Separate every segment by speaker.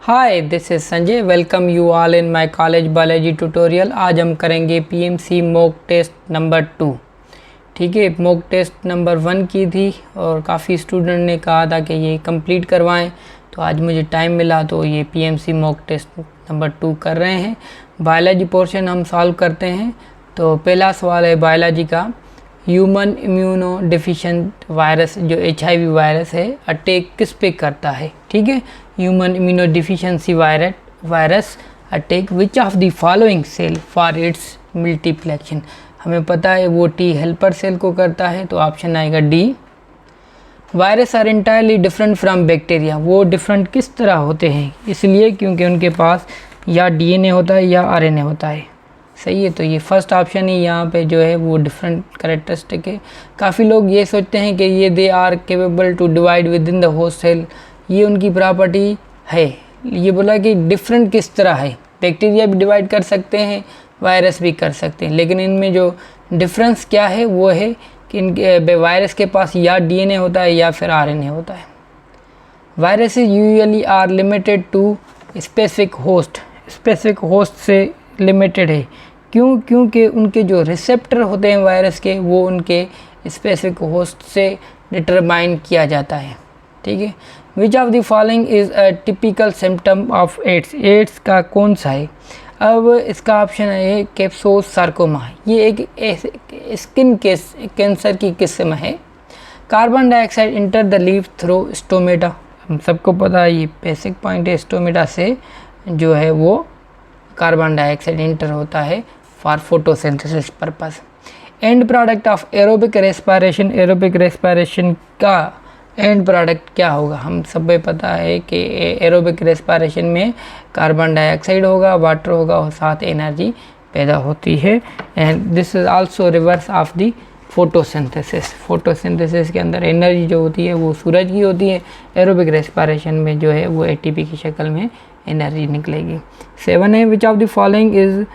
Speaker 1: Hi this is Sanjay, welcome you all in my college biology tutorial. आज हम करेंगे PMC mock test number 2। ठीक है, मॉक टेस्ट नंबर 1 की थी और काफ़ी स्टूडेंट ने कहा था कि ये कंप्लीट करवाएं, तो आज मुझे टाइम मिला तो ये पीएमसी मॉक टेस्ट नंबर 2 कर रहे हैं। बायोलॉजी पोर्शन हम सॉल्व करते हैं। तो पहला सवाल है बायोलॉजी का, ह्यूमन इम्यूनो डिफिशिएंट वायरस जो HIV वायरस है अटैक किस पे करता है। ठीक है, human immunodeficiency virus attack which of the following cell for its multiplication. हमें पता है वो टी हेल्पर सेल को करता है, तो ऑप्शन आएगा D. Virus are entirely different from bacteria, वो डिफरेंट किस तरह होते हैं, इसलिए क्योंकि उनके पास या DNA होता है या RNA होता है। सही है, तो ये फर्स्ट ऑप्शन ही यहाँ पे जो है वो डिफरेंट कैरेक्टरिस्टिक है। काफ़ी लोग ये सोचते हैं कि ये they are capable to divide within the host cell, ये उनकी प्रॉपर्टी है। ये बोला कि डिफरेंट किस तरह है, बैक्टीरिया भी डिवाइड कर सकते हैं, वायरस भी कर सकते हैं, लेकिन इनमें जो डिफरेंस क्या है वो है कि इनके वायरस के पास या DNA होता है या फिर RNA होता है। Viruses usually are limited to specific host से लिमिटेड है। क्यों? क्योंकि उनके जो रिसेप्टर होते हैं वायरस के वो उनके स्पेसिफिक होस्ट से डिटरमाइन किया जाता है। ठीक है, which of the following is a typical symptom of AIDS का कौन सा है। अब इसका ऑप्शन है कैप्सोसार्कोमा, ये एक स्किन कैंसर की किस्म है। Carbon dioxide enter the leaf through stomata, हम सबको पता है ये बेसिक पॉइंट है, स्टोमेटा से जो है वो कार्बन डाइऑक्साइड इंटर होता है for photosynthesis purpose. And product of aerobic respiration का एंड प्रोडक्ट क्या होगा। हम सब पता है कि एरोबिक रेस्पिरेशन में कार्बन डाइऑक्साइड होगा, वाटर होगा और साथ एनर्जी पैदा होती है। And this is also reverse of the photosynthesis के अंदर एनर्जी जो होती है वो सूरज की होती है, एरोबिक रेस्पिरेशन में जो है वो ATP की शक्ल में एनर्जी निकलेगी। 7 है, which of the following is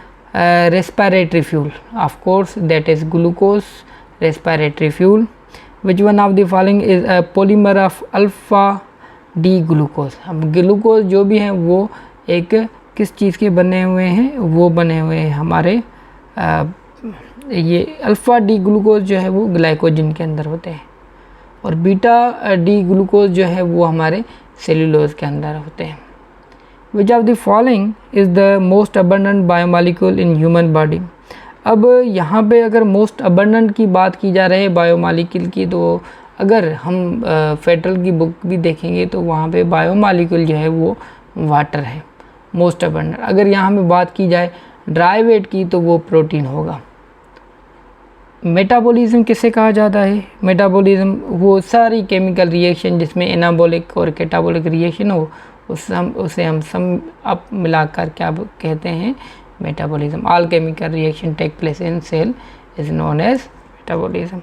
Speaker 1: respiratory fuel, of course that is glucose respiratory fuel. Which one of the following is a polymer of alpha D glucose. अब ग्लूकोज जो भी हैं वो एक किस चीज़ के बने हुए हैं, वो बने हुए हैं हमारे ये अल्फ़ा डी ग्लूकोज जो है वो ग्लाइकोजन के अंदर होते हैं, और बीटा डी ग्लूकोज जो है वो हमारे सेलुलोज के अंदर होते हैं। Which of the following is the most abundant biomolecule in human body. अब यहाँ पे अगर मोस्ट अबंडेंट की बात की जा रही है बायोमॉलिक्यूल की, तो अगर हम फेटल की बुक भी देखेंगे तो वहाँ पे बायोमॉलिक्यूल जो है वो वाटर है मोस्ट अबंडेंट। अगर यहाँ पे बात की जाए ड्राई वेट की तो वो प्रोटीन होगा। मेटाबॉलिज्म किसे कहा जाता है। मेटाबॉलिज्म वो सारी केमिकल रिएक्शन जिसमें एनाबॉलिक और कैटाबॉलिक रिएक्शन हो उसे हम सम अप मिलाकर क्या कहते हैं, metabolism. All chemical reaction take place in cell is known as metabolism.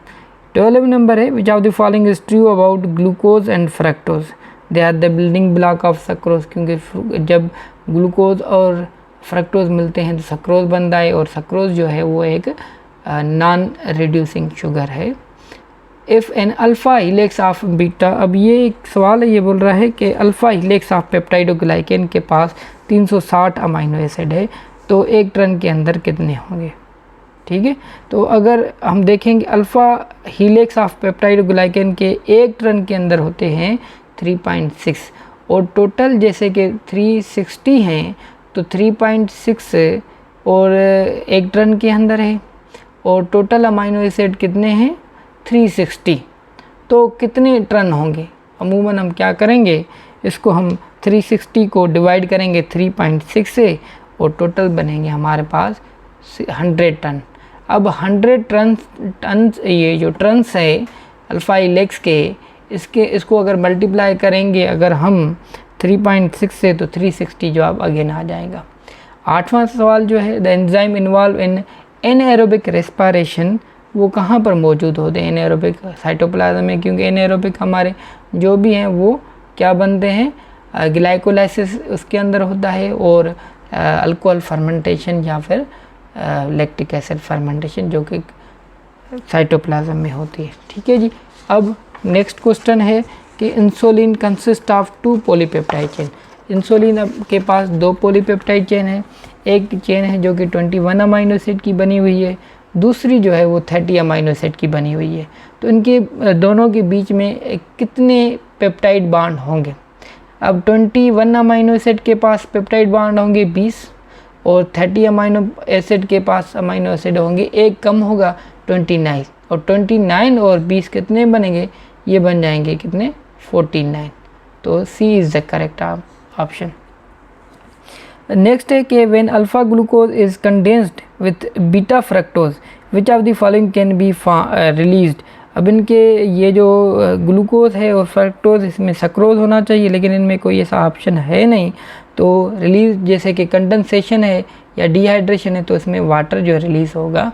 Speaker 1: 12 number है, which of the following is true about glucose and fructose, they are the building block of sucrose. क्योंकि जब glucose और fructose मिलते हैं तो sucrose बनता है, और सक्रोज जो है वो एक नॉन रिड्यूसिंग शुगर है। If an alpha helix of beta, अब ये एक सवाल है, ये बोल रहा है कि अल्फ़ा हिलेक्स ऑफ पेप्टाइडोग्लाइकेन के पास 360 अमाइनो एसिड है, तो 1 टन के अंदर कितने होंगे। ठीक है, तो अगर हम देखेंगे अल्फ़ा हिलेक्स ऑफ पेप्टाइडोग्लाइकेन के 1 टन के अंदर होते हैं 3.6, और टोटल जैसे कि 360 हैं तो 3.6 और 1 टन के अंदर है, और टोटल अमाइनो एसिड कितने हैं 360, तो कितने टन होंगे। अमूमन हम क्या करेंगे, इसको हम 360 को डिवाइड करेंगे 3.6 से, और टोटल बनेंगे हमारे पास 100 टन। अब 100 टन ये जो टन्स है अल्फ़ा हिलेक्स के, इसको अगर मल्टीप्लाई करेंगे अगर हम 3.6 से, तो 360 जवाब अगेन आ जाएगा। 8वां सवाल जो है, the enzyme involve in anaerobic respiration, वो कहाँ पर मौजूद होते हैं। एनएरोबिक साइटोप्लाज्म में, क्योंकि एनएरोबिक हमारे जो भी हैं वो क्या बनते हैं, ग्लाइकोलाइसिस उसके अंदर होता है, और अल्कोहल फर्मेंटेशन या फिर लैक्टिक एसिड फर्मेंटेशन जो कि साइटोप्लाज्म में होती है। ठीक है जी, अब नेक्स्ट क्वेश्चन है कि insulin consist of 2 polypeptide chain. Insulin के पास 2 पॉलीपेप्टाइड चेन है, एक चेन है जो कि 21 अमाइनो एसिड की बनी हुई है, दूसरी जो है वो 30 अमाइनो एसिड की बनी हुई है। तो इनके दोनों के बीच में कितने पेप्टाइड बांड होंगे? अब 21 अमाइनो एसिड के पास पेप्टाइड बांड होंगे 20 और 30 अमाइनो एसिड के पास अमाइनो एसिड होंगे, एक कम होगा 29, और 29 और 20 कितने बनेंगे? ये बन जाएंगे कितने? 49। तो C is the correct option. Next है कि when alpha glucose is condensed with beta fructose which of the following can be released. अब इनके ये जो ग्लूकोज है और फ्रक्टोज, इसमें सक्रोज होना चाहिए, लेकिन इनमें कोई ऐसा ऑप्शन है नहीं। तो रिलीज जैसे कि कंडेंसेशन है या डिहाइड्रेशन है, तो इसमें वाटर जो रिलीज़ होगा।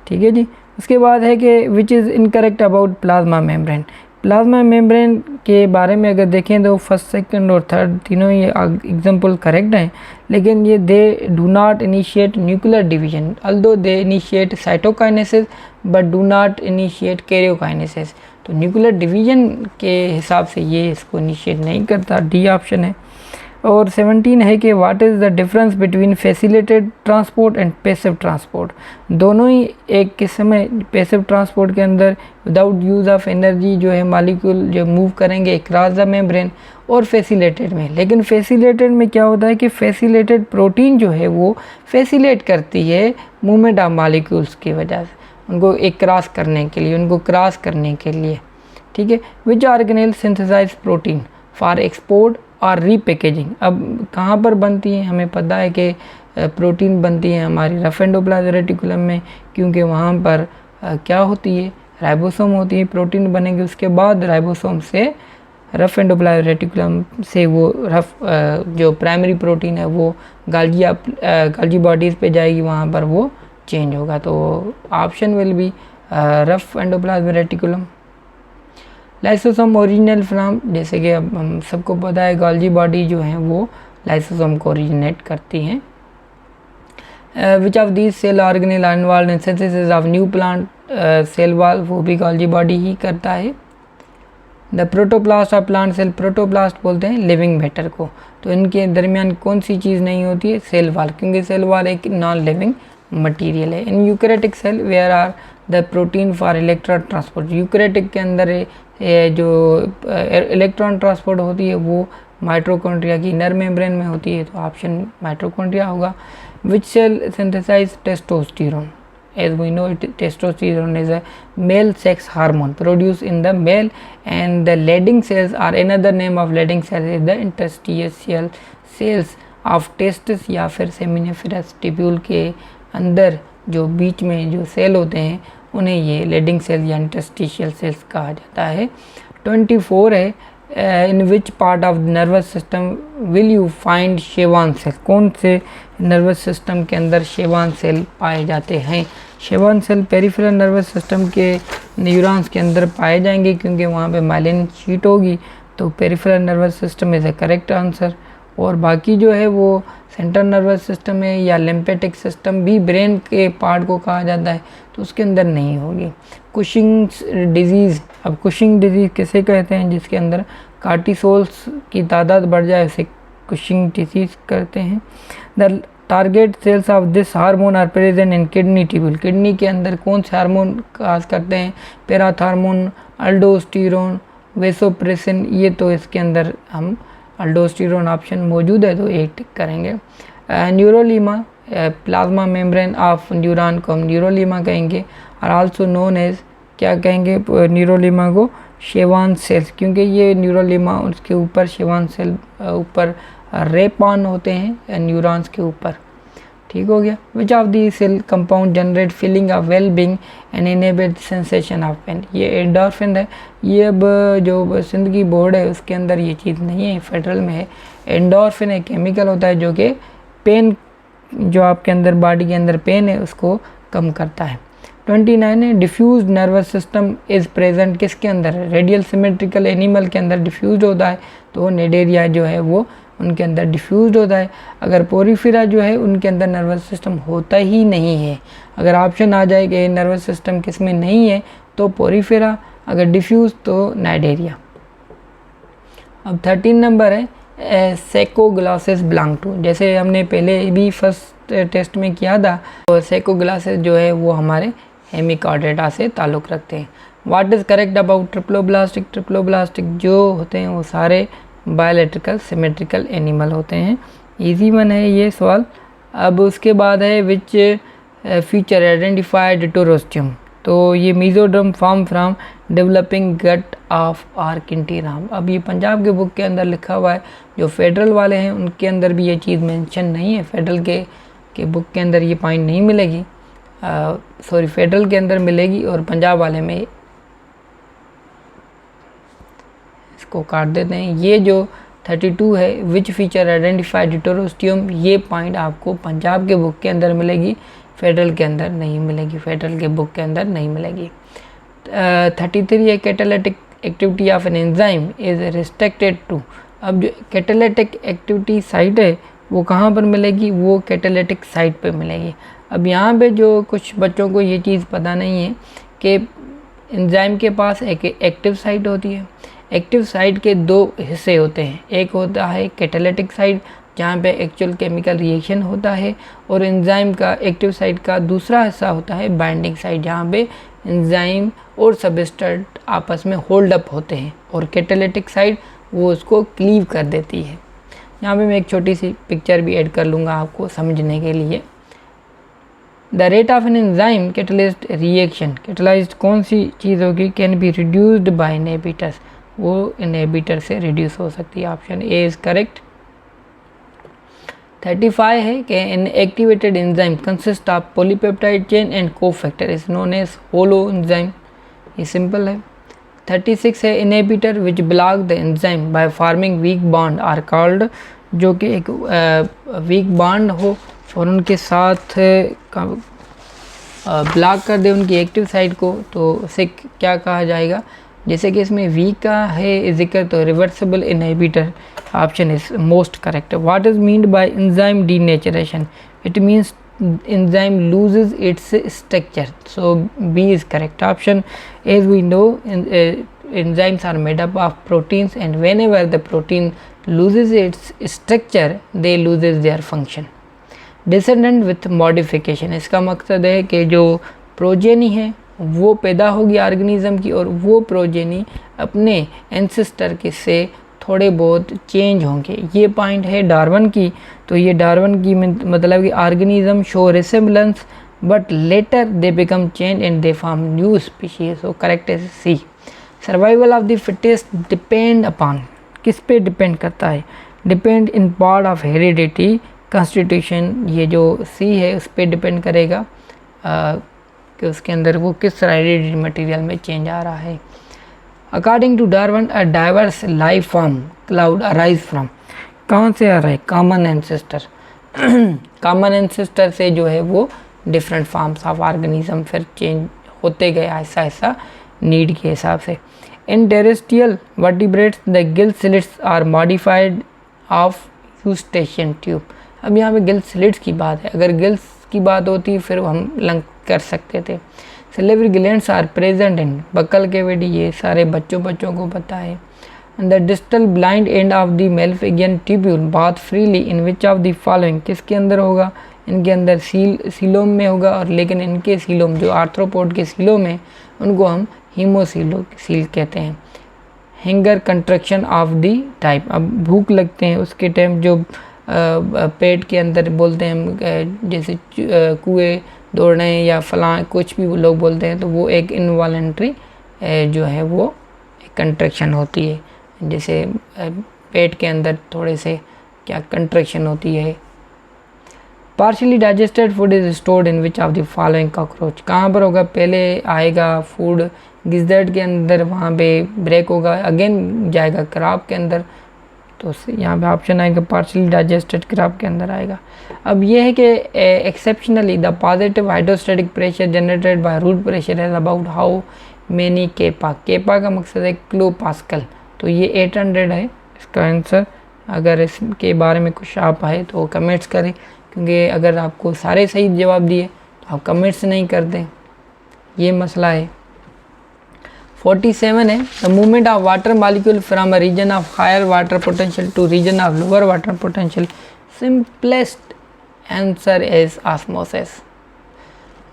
Speaker 1: ठीक है जी। उसके बाद है कि which is incorrect about plasma membrane. Plasma membrane के बारे में अगर देखें तो फर्स्ट, सेकंड और थर्ड तीनों ये एग्जांपल करेक्ट हैं, लेकिन ये they do not initiate nuclear division, although they initiate cytokinesis but do not initiate karyokinesis. तो न्यूक्लियर डिवीजन के हिसाब से ये इसको इनिशिएट नहीं करता, डी ऑप्शन है। और 17 है कि what is the difference between facilitated transport and passive transport. दोनों ही एक किस्म में, पैसिव ट्रांसपोर्ट के अंदर विदाउट यूज़ ऑफ एनर्जी जो है मॉलिक्यूल जो मूव करेंगे क्रॉस द मेम्ब्रेन, और फैसिलिटेटेड में, लेकिन फैसिलिटेटेड में क्या होता है कि फैसिलिटेटेड प्रोटीन जो है वो फैसिलिटेट करती है मूवमेंट ऑफ मॉलिक्यूल्स की वजह से, उनको एक क्रॉस करने के लिए, उनको क्रॉस करने के लिए। ठीक है। Which organelle synthesize protein for export और रीपैकेजिंग। अब कहाँ पर बनती है? हमें पता है कि प्रोटीन बनती है हमारी रफ एंडोप्लाज्मिक रेटिकुलम में, क्योंकि वहाँ पर क्या होती है? राइबोसोम होती है। प्रोटीन बनेंगे, उसके बाद राइबोसोम से रफ एंडोप्लाज्मिक रेटिकुलम से वो रफ जो प्राइमरी प्रोटीन है वो गाल्जी बॉडीज़ पे जाएगी, वहाँ पर वो चेंज होगा। तो option will be rough endoplasmic reticulum. Lysosome original from, जैसे कि अब हम सबको पता है गोल्जी बॉडी जो है वो लाइसोसोम को ओरिजिनेट करती हैं। Which of these cell organelle are involved in synthesis of new plant cell wall, वो भी गोल्जी बॉडी ही करता है। The protoplast of plant cell, protoplast बोलते हैं लिविंग मैटर को। तो इनके दरमियान कौन सी चीज़ नहीं होती है? सेल वॉल, क्योंकि सेल वॉल एक नॉन लिविंग मटीरियल है। In eukaryotic cell where are the protein for electron transport, eukaryotic के अंदर ये जो इलेक्ट्रॉन ट्रांसपोर्ट होती है वो माइटोकॉन्ड्रिया की इनर मेम्ब्रेन में होती है, तो ऑप्शन माइटोकॉन्ड्रिया होगा। Which cell synthesise testosterone, as we know testosterone is a male sex hormone produced in the male, and the Leydig cells are another name of Leydig cells is the interstitial cells of testis या फिर seminiferous tubule के अंदर जो बीच में जो cell होते हैं उन्हें ये Leydig cells या interstitial cells कहा जाता है। 24 है in which part of nervous system will you find Schwann cell, कौन से नर्वस सिस्टम के अंदर शेवान सेल पाए जाते हैं? शेवान सेल पेरिफेरल नर्वस सिस्टम के न्यूरॉन्स के अंदर पाए जाएंगे, क्योंकि वहाँ पे माइलिन शीट होगी, तो peripheral nervous system is A correct answer. और बाकी जो है वो सेंट्रल नर्वस सिस्टम है या लिम्फेटिक सिस्टम भी ब्रेन के पार्ट को कहा जाता है, तो उसके अंदर नहीं होगी। कुशिंग्स डिजीज़, अब कुशिंग डिजीज़ किसे कहते हैं? जिसके अंदर कार्टिसोल्स की तादाद बढ़ जाए उसे कुशिंग डिजीज़ करते हैं। The target cells of this hormone are present in kidney tubule, kidney के अंदर कौन से हार्मोन काज करते हैं? पैराथार्मोन, अल्डोस्टेरोन, वेसोप्रेसिन, ये तो इसके अंदर हम अल्डोस्टेरोन ऑप्शन मौजूद है तो एक टिक करेंगे। न्यूरोलीमा, प्लाज्मा मेम्ब्रेन ऑफ न्यूरॉन को हम न्यूरोलीमा कहेंगे, और आल्सो नोन एज क्या कहेंगे न्यूरोलीमा को? शेवान सेल्स, क्योंकि ये न्यूरोलीमा उसके ऊपर शेवान सेल ऊपर रेप ऑन होते हैं न्यूरॉन्स के ऊपर। ठीक हो गया। Which of the cell compound generate feeling of well being and enable sensation of pain, ये एंडोर्फिन है। ये अब जो सिंध की बोर्ड है उसके अंदर ये चीज़ नहीं है, फेडरल में है। एंडोर्फिन एक केमिकल होता है जो कि पेन, जो आपके अंदर बॉडी के अंदर पेन है उसको कम करता है। 29 है diffuse nervous system is present किसके अंदर? रेडियल सिमेट्रिकल एनिमल के अंदर डिफ्यूज होता है, तो नेडेरिया जो है वो उनके अंदर डिफ्यूज होता है। अगर पोरीफेरा जो है उनके अंदर नर्वस सिस्टम होता ही नहीं है। अगर ऑप्शन आ जाए कि नर्वस सिस्टम किस में नहीं है तो पोरीफेरा, अगर डिफ्यूज तो नाइडेरिया। अब 13 नंबर है सेकोग्लासिस बिलोंग टू, जैसे हमने पहले भी फर्स्ट टेस्ट में किया था, तो सेकोग्लासिस जो है वो हमारे हेमिकॉर्डेटा से ताल्लुक़ रखते हैं। What is correct about triploblastic? Triploblastic जो होते हैं वो सारे बायोलेट्रिकल सिमेट्रिकल एनिमल होते हैं। इजी वन है ये सवाल। अब उसके बाद है विच फीचर आइडेंटिफाइड डिटोरोस्टियम, तो ये mesoderm form from developing gut of archenteron. अब ये पंजाब के बुक के अंदर लिखा हुआ है, जो फेडरल वाले हैं उनके अंदर भी ये चीज़ मेंशन नहीं है, फेडरल के बुक के अंदर ये पॉइंट नहीं मिलेगी, सॉरी फेडरल के अंदर मिलेगी और पंजाब वाले में इसको काट देते हैं। ये जो 32 है विच फीचर आइडेंटिफाइड डिटोरोस्टियम, ये पॉइंट आपको पंजाब के बुक के अंदर मिलेगी, फेडरल के अंदर नहीं मिलेगी, फेडरल के बुक के अंदर नहीं मिलेगी। 33 है catalytic activity of an enzyme is restricted to. अब जो कैटालिटिक एक्टिविटी साइट है वो कहाँ पर मिलेगी? वो कैटालिटिक साइट पे मिलेगी। अब यहाँ पे जो कुछ बच्चों को ये चीज़ पता नहीं है कि एंजाइम के पास एक एक्टिव साइट होती है। एक्टिव साइट के दो हिस्से होते हैं, एक होता है कैटालिटिक साइट जहाँ पे एक्चुअल केमिकल रिएक्शन होता है, और एंजाइम का एक्टिव साइट का दूसरा हिस्सा होता है बाइंडिंग साइट जहाँ पे एंजाइम और सबस्ट्रेट आपस में होल्ड अप होते हैं, और कैटालिटिक साइट वो उसको क्लीव कर देती है। यहाँ पे मैं एक छोटी सी पिक्चर भी ऐड कर लूँगा आपको समझने के लिए। The rate of an enzyme catalyst reaction, catalysed कौन सी चीज़ होगी? Can be reduced by inhibitors, वो इनहिबिटर से रिड्यूस हो सकती है। Option A is correct. 35 है कि an activated enzyme consist of polypeptide chain and cofactor is known as holoenzyme, ये सिंपल है। 36 है inhibitor which block the enzyme by forming weak bond are called, जो कि एक वीक बॉन्ड हो और उनके साथ ब्लॉक कर दे उनकी एक्टिव साइट को, तो उसे क्या कहा जाएगा? जैसे कि इसमें वी का है जिक्र, तो reversible inhibitor option is most correct. What is meant by enzyme denaturation? It means enzyme loses its structure, so B is correct option. As we know enzymes are made up of proteins and whenever the protein loses its structure they loses their function. Descendant with modification, इसका मकसद है कि जो progeny है वो पैदा होगी organism की, और वो प्रोजेनी अपने एंसेस्टर के से थोड़े बहुत चेंज होंगे। ये पॉइंट है डार्विन की, तो ये डार्विन की मतलब कि organism show resemblance but later they become change and they form new species, so correct is C. Survival of the fittest depend upon, किस पे डिपेंड करता है? Depend in part of heredity constitution, ये जो सी है उस पर डिपेंड करेगा कि उसके अंदर वो किस हेरिडिटी मटेरियल में चेंज आ रहा है। According to Darwin a diverse life form could arise from, कहाँ से आ रहा है? Common ancestor. कॉमन एंसेस्टर से जो है वो डिफरेंट फॉर्म्स ऑफ ऑर्गेनिज्म फिर चेंज होते गए ऐसा ऐसा नीड के हिसाब से। In terrestrial vertebrates the gill slits are modified of Eustachian tube. अब यहाँ पे गिल स्लिट्स की बात है, अगर गिल्स की बात होती फिर हम लिंक कर सकते थे। Salivary glands are present in buccal cavity, ये सारे बच्चों को पता है। The distal blind end of the Malpighian tubule bath freely in which of the following, किसके अंदर होगा? इनके अंदर सीलोम में होगा, और लेकिन इनके सीलोम जो आर्थ्रोपोड के सीलोम है उनको हम हीमोसील कहते हैं। Hanger construction of the type, अब भूख लगते हैं उसके टाइम जो पेट के अंदर बोलते हैं हम, जैसे कुएं दौड़ रहे हैं या फलां कुछ भी लोग बोलते हैं, तो वो एक इनवॉलेंट्री जो है वो कंट्रक्शन होती है, जैसे पेट के अंदर थोड़े से क्या कंट्रक्शन होती है। Partially digested food is stored in which of the following cockroach, कहाँ पर होगा? पहले आएगा फूड गिजर्ट के अंदर, वहाँ पे ब्रेक होगा, अगेन जाएगा क्रॉप के अंदर, तो यहाँ पे ऑप्शन आएगा पार्शियली डाइजेस्टेड क्रॉप के अंदर आएगा। अब ये है कि exceptionally the positive hydrostatic pressure generated by root pressure है about how many kPa, kPa का मकसद है किलो पास्कल, तो ये 800 है इसका आंसर। अगर इसके बारे में कुछ आप आए तो कमेंट्स करें, क्योंकि अगर आपको सारे सही जवाब दिए तो आप कमेंट्स नहीं करते, ये मसला है। 47 है, the movement of water molecule from a region of higher water potential to region of lower water potential, simplest answer is osmosis.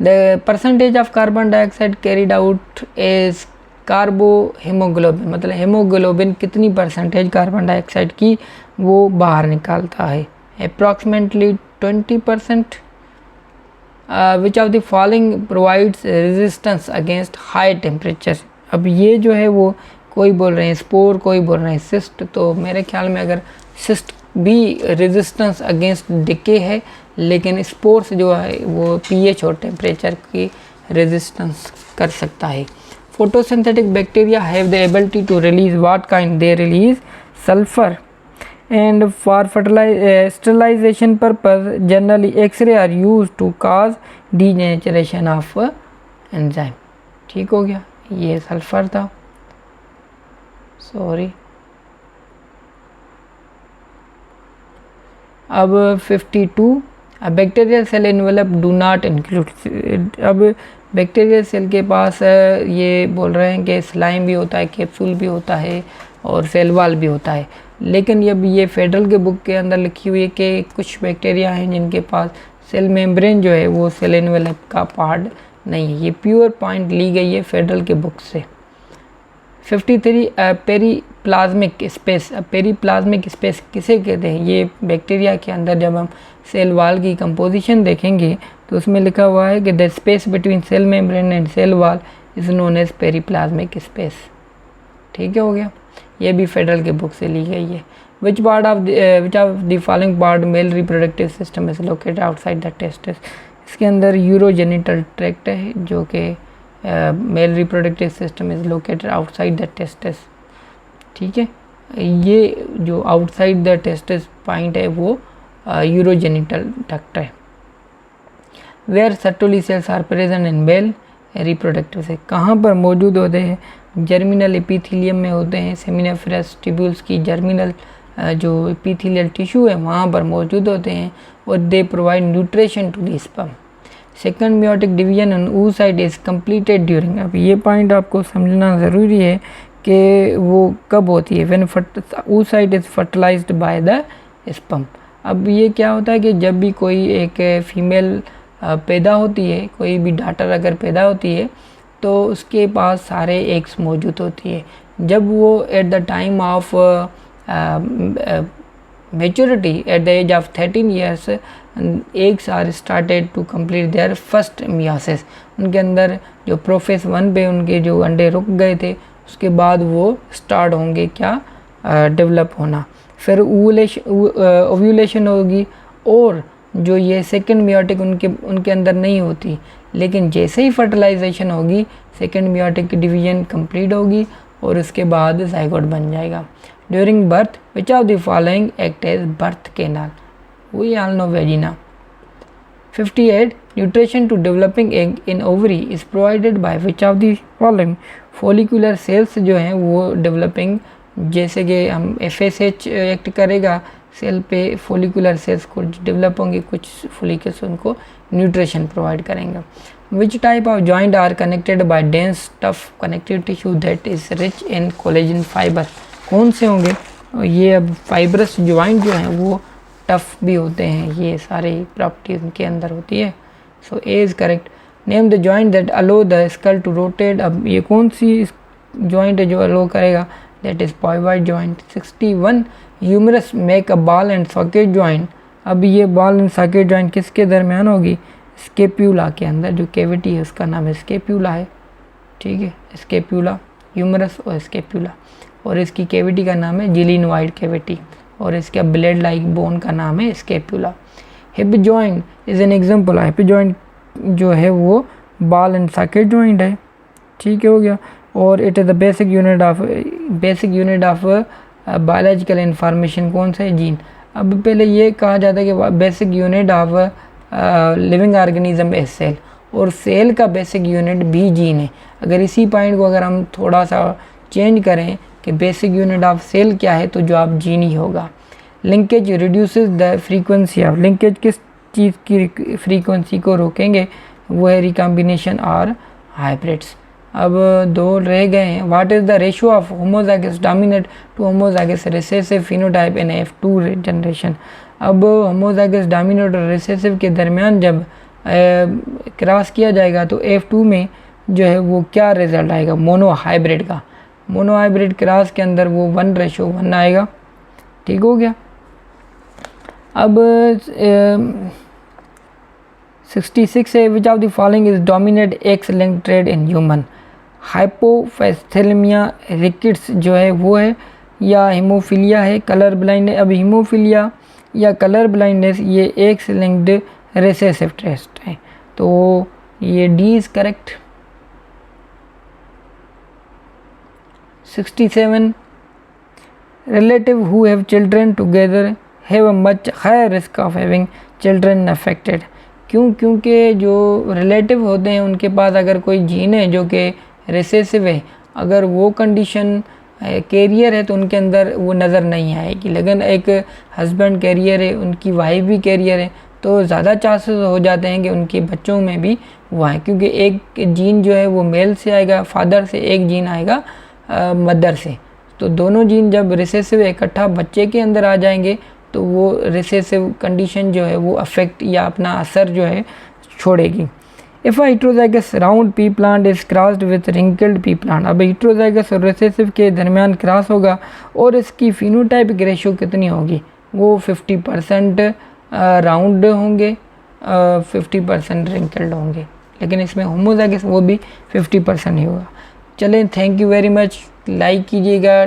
Speaker 1: The percentage of carbon dioxide carried out is carbohaemoglobin, मतलब haemoglobin कितनी percentage carbon dioxide की वो बाहर निकालता है, approximately 20%। Which of the following provides resistance against high temperature. अब ये जो है वो कोई बोल रहे हैं स्पोर, कोई बोल रहे हैं सिस्ट, तो मेरे ख्याल में अगर सिस्ट भी रेजिस्टेंस अगेंस्ट डिके है, लेकिन स्पोर्स जो है वो पीएच और टेम्परेचर की रेजिस्टेंस कर सकता है। Photosynthetic bacteria have the ability to release what kind, they release sulphur, and for sterilization purpose generally X-ray are used to cause denaturation of enzyme। ठीक हो गया, ये सल्फर था, सॉरी। अब 52, bacterial cell envelope do not include. अब bacterial cell के पास ये बोल रहे हैं कि स्लाइम भी होता है, कैप्सूल भी होता है और सेल वॉल भी होता है, लेकिन ये फेडरल के बुक के अंदर लिखी हुई है कि कुछ बैक्टीरिया हैं जिनके पास सेल मेम्ब्रेन जो है वो सेल एनवेलप का पार्ट नहीं है। ये प्योर पॉइंट ली गई है फेडरल के बुक से। 53, पेरीप्लाज्मिक स्पेस। पेरीप्लाज्मिक स्पेस किसे कहते हैं? ये बैक्टीरिया के अंदर जब हम सेल वॉल की कंपोजिशन देखेंगे तो उसमें लिखा हुआ है कि the space between cell membrane and cell wall is known as periplasmic space. ठीक है, हो गया, ये भी फेडरल के बुक से ली गई है। Which of the following part male reproductive system is located outside the testis. इसके अंदर यूरोजेनिटल ट्रैक्ट है जो कि male reproductive system is located outside the testis. ठीक है, ये जो आउटसाइड द टेस्टिस पॉइंट है वो यूरोजेनिटल डक्ट है। Where Sertoli cells are present in male reproductive से, कहाँ पर मौजूद होते हैं? जर्मिनल एपिथेलियम में होते हैं। सेमिनिफरस ट्यूब्यूल्स की जर्मिनल जो एपिथेलियल टिश्यू है वहाँ पर मौजूद होते हैं और they provide nutrition to the sperm. Second meiotic division on oocyte is completed during. अब ये पॉइंट आपको समझना ज़रूरी है कि वो कब होती है, when oocyte is fertilized by the sperm. अब ये क्या होता है कि जब भी कोई एक फीमेल पैदा होती है, कोई भी डॉटर अगर पैदा होती है तो उसके पास सारे एग्स मौजूद होती है। जब वो at the time of maturity at the age of 13 years eggs are started to complete their first meiosis. उनके अंदर जो प्रोफेस 1 पे उनके जो अंडे रुक गए थे उसके बाद वो स्टार्ट होंगे क्या, डेवलप होना। फिर ओव्यूलेशन होगी और जो ये सेकंड मियोटिक उनके अंदर नहीं होती, लेकिन जैसे ही फर्टिलाइजेशन होगी सेकंड मियोटिक डिवीजन कंप्लीट होगी और उसके बाद जाइगोट बन जाएगा। During birth which of the following act as birth canal, we all know vagina. 58 nutrition to developing egg in ovary is provided by which of the following. Follicular cells जो हैं वो developing, जैसे कि हम FSH act करेगा cell पे, follicular cells को develop होंगे, कुछ फोलिकल्स उनको न्यूट्रिशन प्रोवाइड करेंगे। Which type of joint are connected by dense tough connective tissue that is rich in collagen fibre, कौन से होंगे? ये अब फाइब्रस जॉइंट जो हैं वो टफ भी होते हैं, ये सारी प्रॉपर्टीज उनके अंदर होती है। So A is correct. Name the joint that allow the skull to rotate. अब ये कौन सी जॉइंट है जो अलो करेगा? That is pivot joint. 61 humerus make a ball and socket joint. अब ये बॉल एंड सॉकेट जॉइंट किसके दरमियान होगी? स्केप्यूला के अंदर, जो कैविटी है उसका नाम स्केप्यूला है। ठीक है, स्केप्यूला, ह्यूमरस और स्केप्यूला, और इसकी कैविटी का नाम है जिलिनॉइड कैविटी और इसका ब्लेड लाइक बोन का नाम है scapula. Hip joint is an example. Hip joint जो है वो बॉल एंड सॉकेट जॉइंट है। ठीक है, हो गया। और it is the basic unit of biological information, कौन सा है? जीन। अब पहले ये कहा जाता है कि basic unit of living organism is cell, और सेल का बेसिक यूनिट भी जीन है। अगर इसी पॉइंट को अगर हम थोड़ा सा चेंज करें कि बेसिक यूनिट ऑफ सेल क्या है, तो जवाब जीन ही होगा। Linkage reduces the frequency of, linkage किस चीज़ की फ्रीक्वेंसी को रोकेंगे? वो है रिकॉम्बिनेशन और हाइब्रिड्स। अब 2 रह गए हैं। What is the ratio of homozygous dominant to homozygous recessive phenotype in F2 generation. अब होमोजाइगस डोमिनेंट और रिसेसिव के दरमियान जब क्रॉस किया जाएगा तो F2 में जो है वो क्या रिजल्ट आएगा, मोनो हाइब्रिड का। मोनो हाइब्रिड क्रॉस के अंदर वो 1:1 आएगा। ठीक हो गया। अब 66 है, which of the following is dominate X linked trait in human. हाइपोफैथेलेमिया रिकेट्स जो है वो है, या हीमोफीलिया है, कलर ब्लाइंड है। अब हीमोफीलिया या कलर ब्लाइंडनेस ये एक्स लिंक्ड रिसेसिव टेस्ट है, तो ये D is correct. 67 relative who have children together have a much higher risk of having children affected। क्योंकि जो रिलेटिव होते हैं उनके पास अगर कोई जीन है जो कि रिसेसिव है, अगर वो कंडीशन कैरियर है तो उनके अंदर वो नज़र नहीं आएगी। लेकिन एक हस्बैंड कैरियर है, उनकी वाइफ भी कैरियर है, तो ज़्यादा चांसेस हो जाते हैं कि उनके बच्चों में भी वो आए, क्योंकि एक जीन जो है वो मेल से आएगा फादर से, एक जीन आएगा मदर से। तो दोनों जीन जब रिसेसिव इकट्ठा बच्चे के अंदर आ जाएंगे तो वो रिसेसिव कंडीशन जो है वो अफेक्ट या अपना असर जो है छोड़ेगी। If heterozygous round P plant is crossed with wrinkled P plant. अब हेटेरोजाइगस और रिसेसिव के दरमियान क्रॉस होगा और इसकी फिनोटाइपिक रेशियो कितनी होगी, वो 50% राउंड होंगे, 50% रिंकल्ड होंगे। लेकिन इसमें होमोजाइगस वो भी 50% ही होगा। चलें, thank you very much. Like कीजिएगा,